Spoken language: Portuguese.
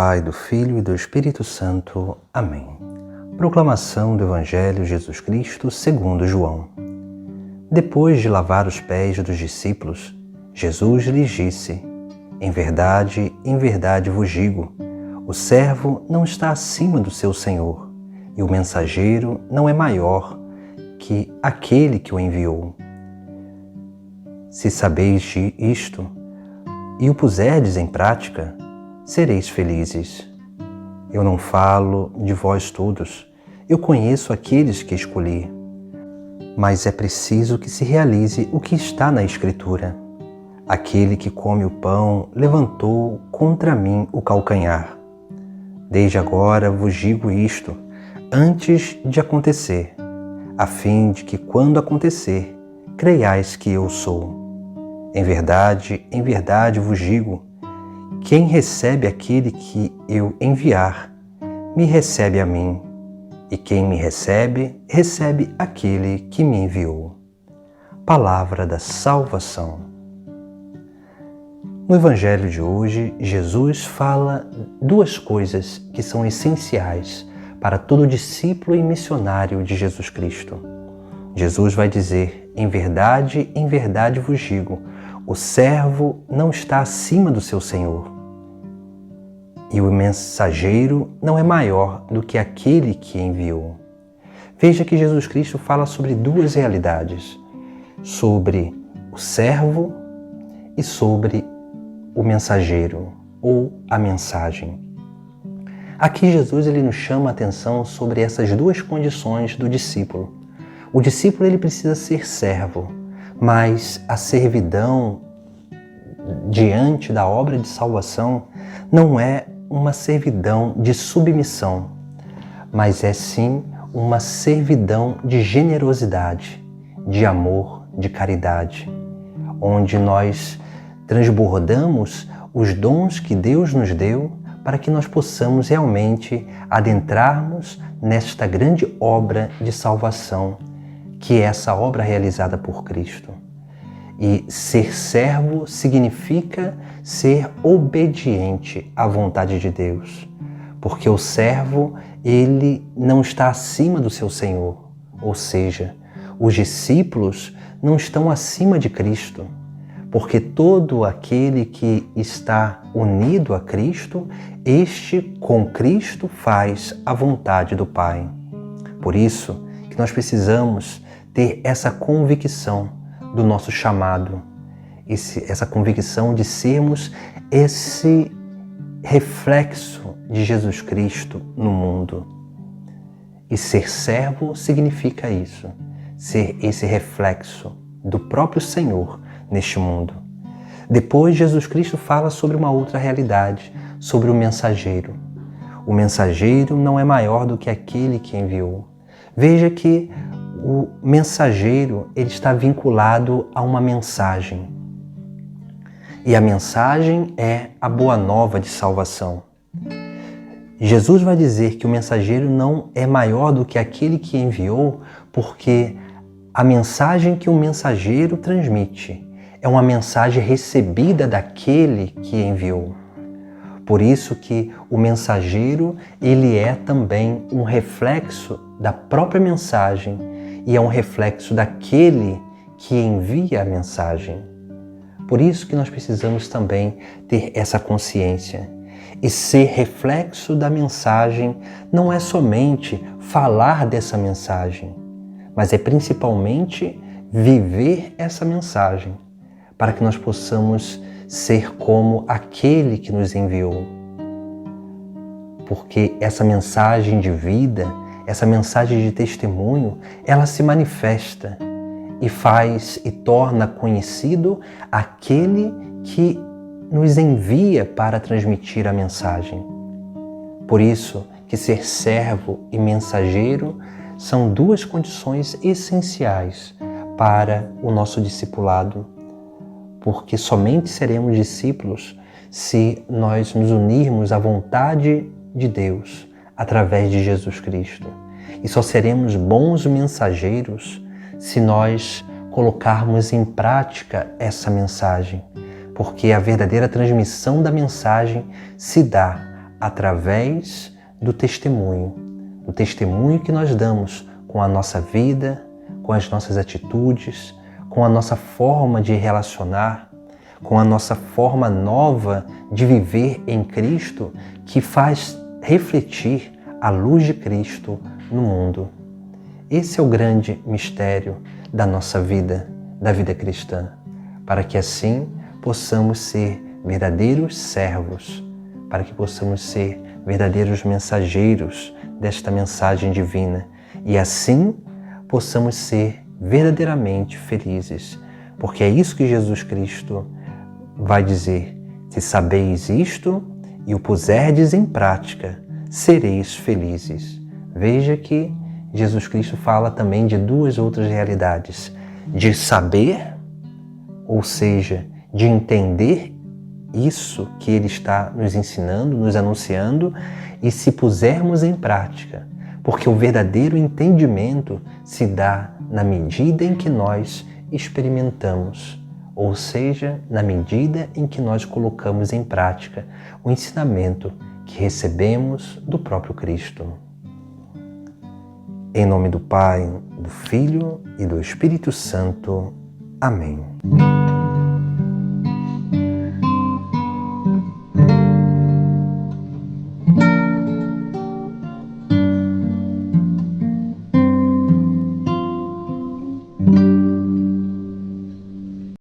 Pai, do Filho e do Espírito Santo. Amém. Proclamação do Evangelho de Jesus Cristo segundo João. Depois de lavar os pés dos discípulos, Jesus lhes disse: em verdade vos digo, o servo não está acima do seu senhor, e o mensageiro não é maior que aquele que o enviou. Se sabeis isto e o puserdes em prática, sereis felizes. Eu não falo de vós todos, eu conheço aqueles que escolhi. Mas é preciso que se realize o que está na Escritura. Aquele que come o pão levantou contra mim o calcanhar. Desde agora vos digo isto, antes de acontecer, a fim de que quando acontecer, creiais que eu sou. Em verdade vos digo, quem recebe aquele que eu enviar, me recebe a mim, e quem me recebe, recebe aquele que me enviou. Palavra da salvação. No Evangelho de hoje, Jesus fala duas coisas que são essenciais para todo discípulo e missionário de Jesus Cristo. Jesus vai dizer: em verdade vos digo, o servo não está acima do seu senhor, e o mensageiro não é maior do que aquele que enviou. Veja que Jesus Cristo fala sobre duas realidades, sobre o servo e sobre o mensageiro ou a mensagem. Aqui Jesus nos chama a atenção sobre essas duas condições do discípulo. O discípulo ele precisa ser servo, mas a servidão diante da obra de salvação não é uma servidão de submissão, mas é sim uma servidão de generosidade, de amor, de caridade, onde nós transbordamos os dons que Deus nos deu para que nós possamos realmente adentrarmos nesta grande obra de salvação, que é essa obra realizada por Cristo. E ser servo significa ser obediente à vontade de Deus, porque o servo, ele não está acima do seu Senhor, ou seja, os discípulos não estão acima de Cristo, porque todo aquele que está unido a Cristo, este com Cristo faz a vontade do Pai. Por isso que nós precisamos ter essa convicção do nosso chamado, essa convicção de sermos esse reflexo de Jesus Cristo no mundo. E ser servo significa isso, ser esse reflexo do próprio Senhor neste mundo. Depois, Jesus Cristo fala sobre uma outra realidade, sobre o mensageiro. O mensageiro não é maior do que aquele que enviou. Veja que o mensageiro ele está vinculado a uma mensagem. E a mensagem é a boa nova de salvação. Jesus vai dizer que o mensageiro não é maior do que aquele que enviou, porque a mensagem que o mensageiro transmite é uma mensagem recebida daquele que enviou. Por isso que o mensageiro ele é também um reflexo da própria mensagem e é um reflexo daquele que envia a mensagem. Por isso que nós precisamos também ter essa consciência. E ser reflexo da mensagem não é somente falar dessa mensagem, mas é principalmente viver essa mensagem, para que nós possamos ser como aquele que nos enviou. Porque essa mensagem de vida, essa mensagem de testemunho, ela se manifesta e faz e torna conhecido aquele que nos envia para transmitir a mensagem. Por isso que ser servo e mensageiro são duas condições essenciais para o nosso discipulado, porque somente seremos discípulos se nós nos unirmos à vontade de Deus através de Jesus Cristo. E só seremos bons mensageiros se nós colocarmos em prática essa mensagem, porque a verdadeira transmissão da mensagem se dá através do testemunho que nós damos com a nossa vida, com as nossas atitudes, com a nossa forma de relacionar, com a nossa forma nova de viver em Cristo, que faz refletir a luz de Cristo no mundo. Esse é o grande mistério da nossa vida, da vida cristã, para que assim possamos ser verdadeiros servos, para que possamos ser verdadeiros mensageiros desta mensagem divina e assim possamos ser verdadeiramente felizes, porque é isso que Jesus Cristo vai dizer: se sabeis isto e o puserdes em prática, sereis felizes. Veja que Jesus Cristo fala também de duas outras realidades: de saber, ou seja, de entender isso que Ele está nos ensinando, nos anunciando, e se pusermos em prática, porque o verdadeiro entendimento se dá na medida em que nós experimentamos, ou seja, na medida em que nós colocamos em prática o ensinamento que recebemos do próprio Cristo. Em nome do Pai, do Filho e do Espírito Santo. Amém.